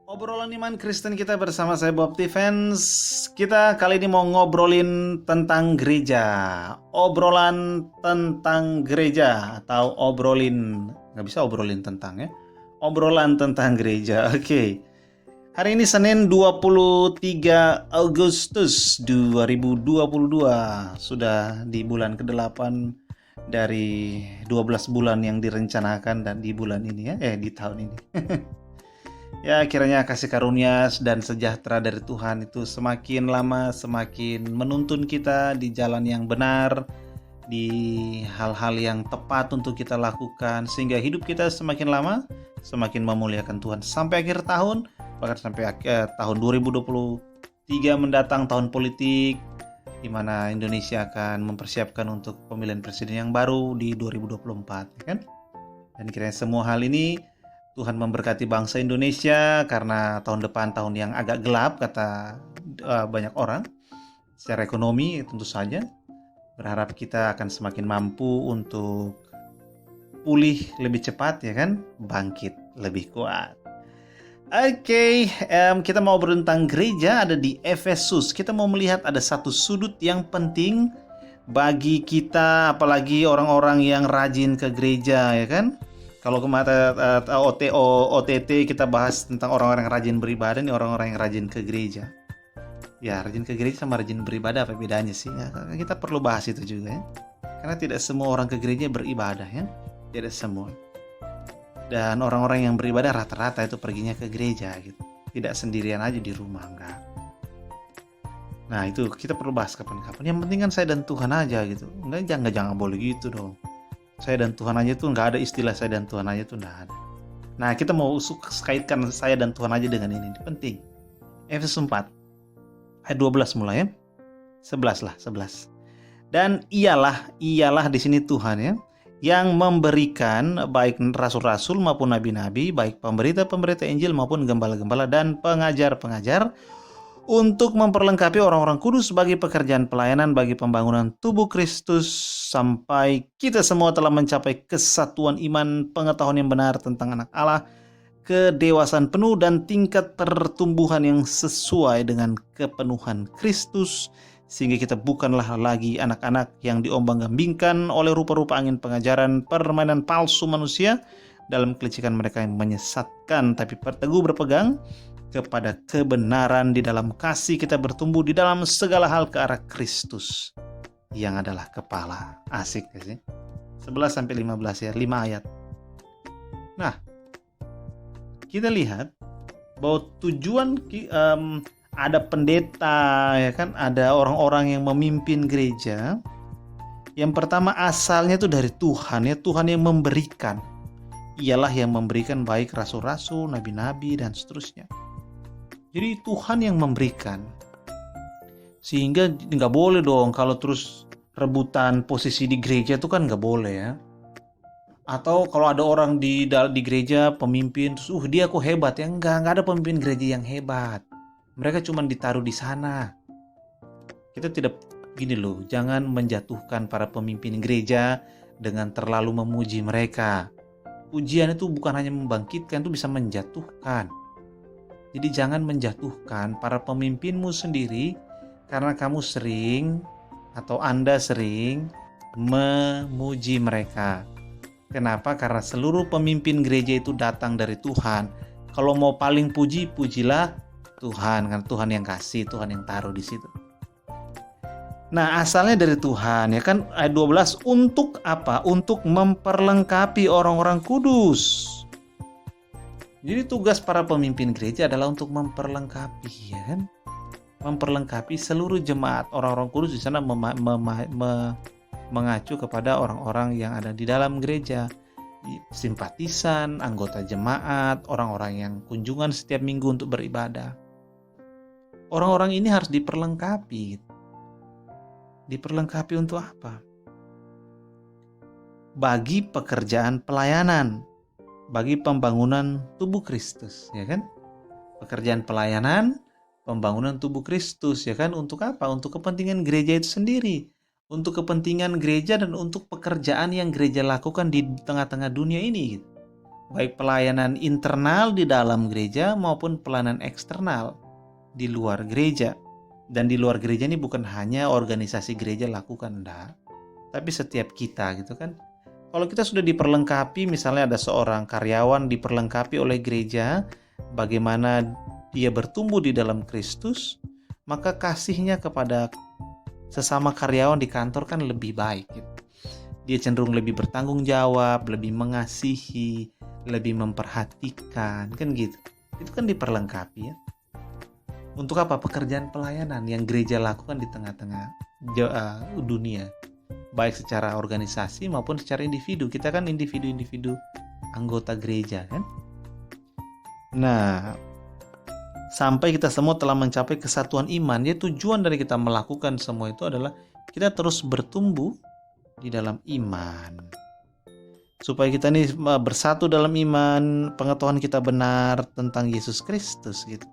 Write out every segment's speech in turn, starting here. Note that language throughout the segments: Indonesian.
Obrolan iman Kristen kita bersama saya Bob Defense. Kita kali ini mau ngobrolin tentang gereja. Obrolan tentang gereja atau nggak bisa obrolin tentang ya. Obrolan tentang gereja. Oke. Hari ini Senin 23 Agustus 2022. Sudah di bulan ke-8 dari 12 bulan yang direncanakan dan di bulan ini ya, di tahun ini. Ya, kiranya kasih karunia dan sejahtera dari Tuhan itu semakin lama semakin menuntun kita di jalan yang benar, di hal-hal yang tepat untuk kita lakukan, sehingga hidup kita semakin lama semakin memuliakan Tuhan sampai akhir tahun, bahkan sampai tahun 2023 mendatang, tahun politik di mana Indonesia akan mempersiapkan untuk pemilihan presiden yang baru di 2024, ya kan? Dan kiranya semua hal ini Tuhan memberkati bangsa Indonesia, karena tahun depan tahun yang agak gelap kata banyak orang. Secara ekonomi tentu saja berharap kita akan semakin mampu untuk pulih lebih cepat, ya kan, bangkit lebih kuat. Oke, kita mau tentang gereja ada di Efesus. Kita mau melihat ada satu sudut yang penting bagi kita, apalagi orang-orang yang rajin ke gereja, ya kan. Kalau kemarin OTT kita bahas tentang orang-orang yang rajin beribadah, nih orang-orang yang rajin ke gereja. Ya, rajin ke gereja sama rajin beribadah apa bedanya sih? Ya, kita perlu bahas itu juga ya. Karena tidak semua orang ke gereja beribadah ya. Tidak semua. Dan orang-orang yang beribadah rata-rata itu perginya ke gereja gitu. Tidak sendirian aja di rumah, enggak. Nah, itu kita perlu bahas kapan-kapan. Yang penting kan saya dan Tuhan aja gitu. Enggak, jangan boleh gitu dong. Saya dan Tuhan aja tuh nggak ada istilah saya dan Tuhan aja tuh nggak ada. Nah, kita mau kaitkan saya dan Tuhan aja dengan ini penting. Efesus 4 ayat 12 mulai ya. 11 lah, 11. Dan ialah di sini Tuhan ya, yang memberikan baik rasul-rasul maupun nabi-nabi, baik pemberita-pemberita Injil maupun gembala-gembala dan pengajar-pengajar, untuk memperlengkapi orang-orang kudus bagi pekerjaan pelayanan bagi pembangunan tubuh Kristus, sampai kita semua telah mencapai kesatuan iman, pengetahuan yang benar tentang anak Allah, kedewasaan penuh dan tingkat pertumbuhan yang sesuai dengan kepenuhan Kristus, sehingga kita bukanlah lagi anak-anak yang diombang-ambingkan oleh rupa-rupa angin pengajaran permainan palsu manusia dalam kelicikan mereka yang menyesatkan, tapi teguh berpegang kepada kebenaran di dalam kasih, kita bertumbuh di dalam segala hal ke arah Kristus yang adalah kepala. Asik ya sih? 11-15 ya, 5 ayat. Nah, kita lihat bahwa tujuan ada pendeta ya kan, ada orang-orang yang memimpin gereja. Yang pertama asalnya itu dari Tuhan ya, Tuhan yang memberikan. Ialah yang memberikan baik rasul-rasul, nabi-nabi dan seterusnya. Jadi Tuhan yang memberikan, sehingga nggak boleh dong kalau terus rebutan posisi di gereja itu kan nggak boleh ya. Atau kalau ada orang di gereja pemimpin, terus dia kok hebat ya, nggak ada pemimpin gereja yang hebat. Mereka cuma ditaruh di sana. Kita tidak gini loh, jangan menjatuhkan para pemimpin gereja dengan terlalu memuji mereka. Pujian itu bukan hanya membangkitkan, itu bisa menjatuhkan. Jadi jangan menjatuhkan para pemimpinmu sendiri karena kamu sering atau Anda sering memuji mereka. Kenapa? Karena seluruh pemimpin gereja itu datang dari Tuhan. Kalau mau paling puji, pujilah Tuhan, karena Tuhan yang kasih, Tuhan yang taruh di situ. Nah, asalnya dari Tuhan ya kan, ayat 12, untuk apa? Untuk memperlengkapi orang-orang kudus. Jadi tugas para pemimpin gereja adalah untuk memperlengkapi, ya kan? Memperlengkapi seluruh jemaat. Orang-orang kudus di sana mengacu kepada orang-orang yang ada di dalam gereja, simpatisan, anggota jemaat, orang-orang yang kunjungan setiap minggu untuk beribadah. Orang-orang ini harus diperlengkapi. Diperlengkapi untuk apa? Bagi pekerjaan pelayanan, bagi pembangunan tubuh Kristus, ya kan? Pekerjaan pelayanan, pembangunan tubuh Kristus, ya kan? Untuk apa? Untuk kepentingan gereja itu sendiri, untuk kepentingan gereja dan untuk pekerjaan yang gereja lakukan di tengah-tengah dunia ini. baik pelayanan internal di dalam gereja maupun pelayanan eksternal di luar gereja. Dan di luar gereja ini bukan hanya organisasi gereja lakukan, enggak, tapi setiap kita gitu kan. Kalau kita sudah diperlengkapi, misalnya ada seorang karyawan diperlengkapi oleh gereja, bagaimana dia bertumbuh di dalam Kristus, maka kasihnya kepada sesama karyawan di kantor kan lebih baik gitu. Dia cenderung lebih bertanggung jawab, lebih mengasihi, lebih memperhatikan, kan gitu. Itu kan diperlengkapi ya. Untuk apa? Pekerjaan pelayanan yang gereja lakukan di tengah-tengah dunia, baik secara organisasi maupun secara individu. Kita kan individu-individu anggota gereja kan. Nah, sampai kita semua telah mencapai kesatuan iman, ya tujuan dari kita melakukan semua itu adalah kita terus bertumbuh di dalam iman. Supaya kita ini bersatu dalam iman, pengetahuan kita benar tentang Yesus Kristus gitu.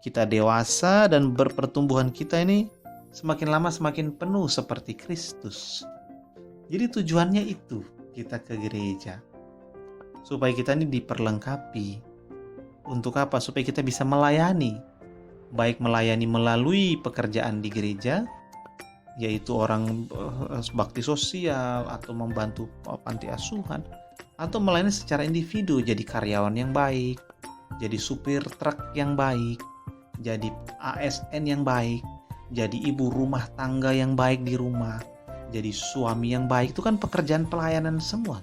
Kita dewasa dan pertumbuhan kita ini semakin lama semakin penuh seperti Kristus. Jadi tujuannya itu kita ke gereja. Supaya kita ini diperlengkapi. Untuk apa? Supaya kita bisa melayani. Baik melayani melalui pekerjaan di gereja, yaitu orang bakti sosial atau membantu panti asuhan, atau melayani secara individu, jadi karyawan yang baik, jadi supir truk yang baik, jadi ASN yang baik, jadi ibu rumah tangga yang baik di rumah, jadi suami yang baik. Itu kan pekerjaan pelayanan semua.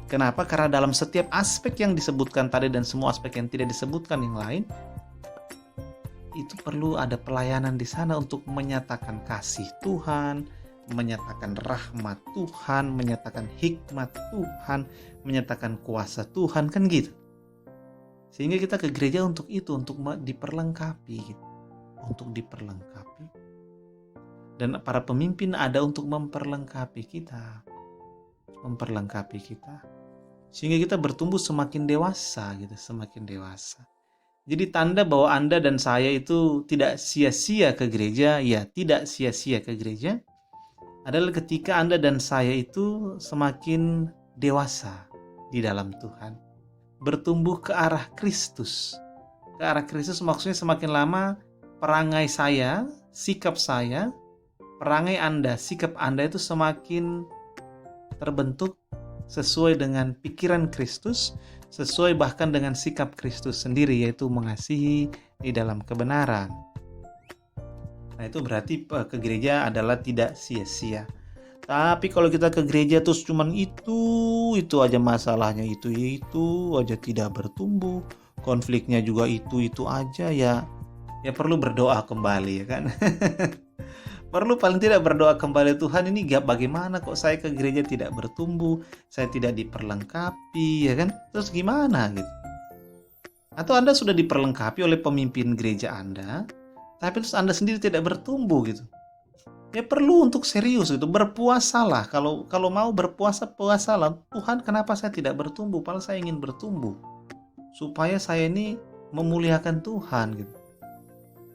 Kenapa? Karena dalam setiap aspek yang disebutkan tadi dan semua aspek yang tidak disebutkan yang lain, itu perlu ada pelayanan di sana untuk menyatakan kasih Tuhan, menyatakan rahmat Tuhan, menyatakan hikmat Tuhan, menyatakan kuasa Tuhan, kan gitu. Sehingga kita ke gereja untuk itu, untuk diperlengkapi gitu. Untuk diperlengkapi. Dan para pemimpin ada untuk memperlengkapi kita. Memperlengkapi kita. Sehingga kita bertumbuh semakin dewasa gitu, semakin dewasa. Jadi tanda bahwa Anda dan saya itu tidak sia-sia ke gereja, ya tidak sia-sia ke gereja, adalah ketika Anda dan saya itu semakin dewasa di dalam Tuhan. Bertumbuh ke arah Kristus. Ke arah Kristus maksudnya semakin lama perangai saya, sikap saya, perangai Anda, sikap Anda itu semakin terbentuk sesuai dengan pikiran Kristus, sesuai bahkan dengan sikap Kristus sendiri, yaitu mengasihi di dalam kebenaran. Nah, itu berarti ke gereja adalah tidak sia-sia. Tapi kalau kita ke gereja terus cuman itu aja masalahnya, itu aja tidak bertumbuh, konfliknya juga itu aja, ya perlu berdoa kembali ya kan. Perlu paling tidak berdoa kembali, Tuhan ini bagaimana kok saya ke gereja tidak bertumbuh, saya tidak diperlengkapi ya kan. Terus gimana gitu. Atau Anda sudah diperlengkapi oleh pemimpin gereja Anda, tapi terus Anda sendiri tidak bertumbuh gitu. Ya perlu untuk serius gitu, berpuasalah. Kalau mau berpuasa, puasalah. Tuhan, kenapa saya tidak bertumbuh? Padahal saya ingin bertumbuh. Supaya saya ini memuliakan Tuhan gitu.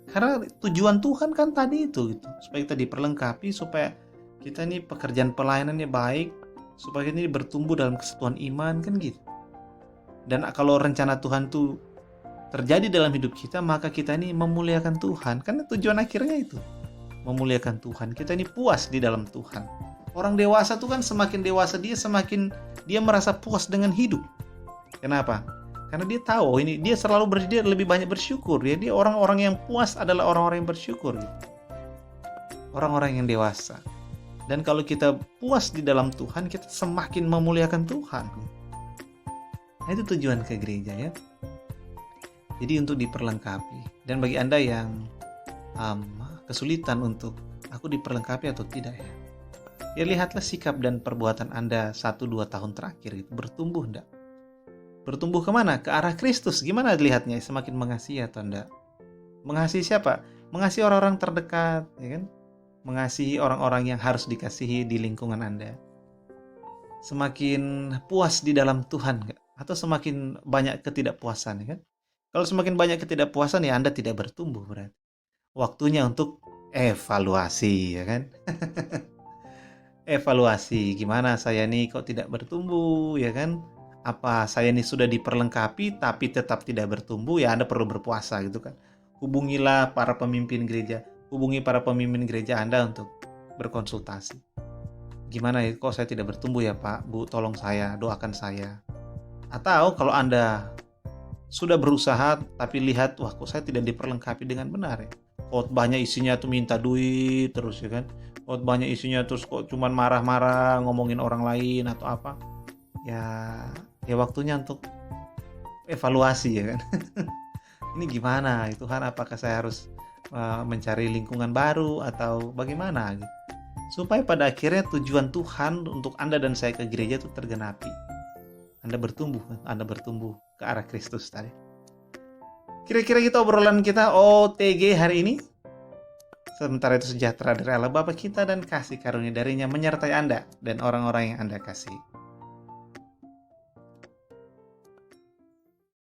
Karena tujuan Tuhan kan tadi itu gitu. Supaya kita diperlengkapi, supaya kita ini pekerjaan pelayanannya baik, supaya kita ini bertumbuh dalam kesatuan iman kan gitu. Dan kalau rencana Tuhan itu terjadi dalam hidup kita, maka kita ini memuliakan Tuhan. Karena tujuan akhirnya itu memuliakan Tuhan. Kita ini puas di dalam Tuhan. Orang dewasa tuh kan semakin dewasa semakin dia merasa puas dengan hidup. Kenapa? Karena dia tahu ini dia lebih banyak bersyukur. Dia orang-orang yang puas adalah orang-orang yang bersyukur. Orang-orang yang dewasa. Dan kalau kita puas di dalam Tuhan, kita semakin memuliakan Tuhan. Nah, itu tujuan ke gereja ya. Jadi untuk diperlengkapi. Dan bagi Anda yang kesulitan untuk aku diperlengkapi atau tidak ya lihatlah sikap dan perbuatan Anda 1-2 tahun terakhir itu bertumbuh enggak? Bertumbuh kemana? Ke arah Kristus. Gimana dilihatnya? Semakin mengasihi atau enggak? Mengasihi siapa? Mengasihi orang-orang terdekat, ya kan? Mengasihi orang-orang yang harus dikasihi di lingkungan Anda. Semakin puas di dalam Tuhan enggak? Atau semakin banyak ketidakpuasan, ya kan? Kalau semakin banyak ketidakpuasan ya Anda tidak bertumbuh berarti. Waktunya untuk evaluasi ya kan. Evaluasi gimana saya nih kok tidak bertumbuh ya kan. Apa saya ini sudah diperlengkapi tapi tetap tidak bertumbuh? Ya Anda perlu berpuasa gitu kan. Hubungilah para pemimpin gereja, hubungi para pemimpin gereja Anda untuk berkonsultasi. Gimana ya, kok saya tidak bertumbuh ya Pak, Bu, tolong saya, doakan saya. Atau kalau Anda sudah berusaha tapi lihat, wah kok saya tidak diperlengkapi dengan benar ya. Khotbahnya isinya tuh minta duit terus ya kan. Khotbahnya isinya terus kok cuman marah-marah, ngomongin orang lain atau apa. Ya, ya waktunya untuk evaluasi ya kan. Ini gimana? Tuhan, apakah saya harus mencari lingkungan baru atau bagaimana gitu. Supaya pada akhirnya tujuan Tuhan untuk Anda dan saya ke gereja itu tergenapi. Anda bertumbuh ke arah Kristus tadi. Kira-kira kita obrolan kita OTG hari ini. Sementara itu sejahtera dari Allah Bapa kita dan kasih karunia darinya menyertai Anda dan orang-orang yang Anda kasih.